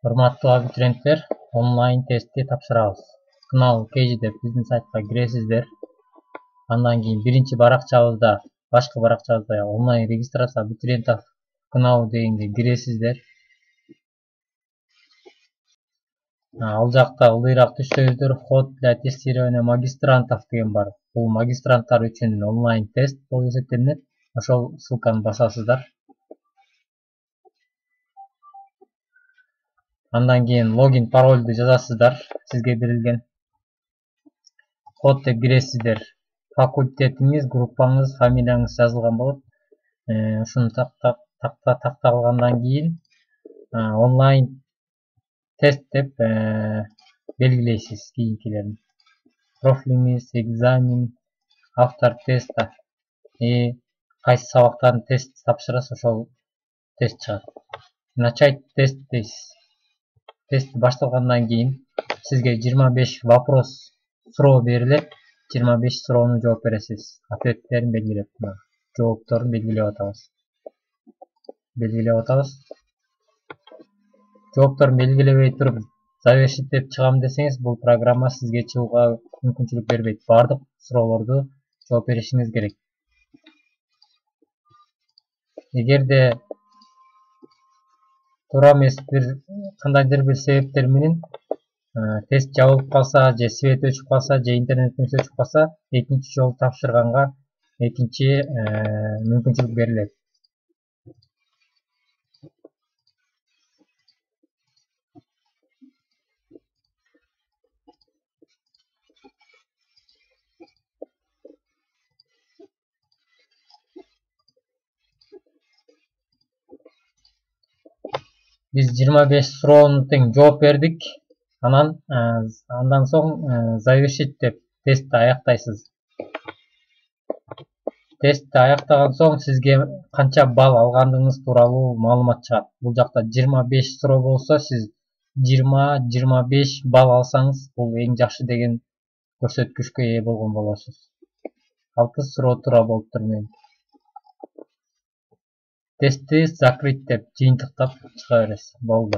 Урматтуу абитуриенттер, онлайн тестти тапшырабыз. Кынал KG деп биздин сайтка киресиздер. Андан кийин биринчи баракчабызда, башкы баракчабызда онлайн регистрация абитуриентов Кынал дегенге киресиздер. Ал жакта ылдыйраак түшсөңүздөр вход для тестирования магистрантов деген бар. Бул магистранттар үчүн онлайн тест болуп эсептелинет. Ошол ссылканы басасыздар. Андан кийин логин паролду жазасыздар, сизге берилген. Код деп киресиздер. Факультетиңиз, группаңыз, фамилияңыз жазылган болот. Ушуну такталгандан кийин онлайн тест деп белгилейсиз кийинкилерин. Профилиңиз, экзамен, автор теста. Кайсы сабактан тест тапшырасыз, ошол тест чыгат. Начать тест дейсиз. Тест башталгандан кийин сизге 25 вопрос, суроо берилет. 25 суроону жооп бересиз. Ответтерин белгилеп, жоопторун белгилеп атабыз. Жоопторун белгилебей туруп, завершить деп чыгам десеңиз, бул программа сизге чыгууга мүмкүнчүлүк бербейт. Бардык суроолорду жооп беришиңиз керек. Эгерде туура эмес кандайдыр бир себептер менен тест жабылып калса, же свет өчүп калса, же интернетиңиз өчүп калса, экинчи жолу тапшырганга экинчи мүмкүнчүлүк берилет. Биз 25 суроону тең жооп бердик. Андан соң завершить деп тестти аяктайсыз. Тестти аяктаган соң сизге канча балл алгандыгыңыз тууралуу маалымат чыгат. Бул жакта 25 суроо болсо, сиз 20-25 балл алсаңыз, бул эң жакшы деген көрсөткүчкө ээ болгон болосуз. 6 суроо туура болуптур менин. Тестти закрыть деп жыйынтыктап чыга бересиз. Болду.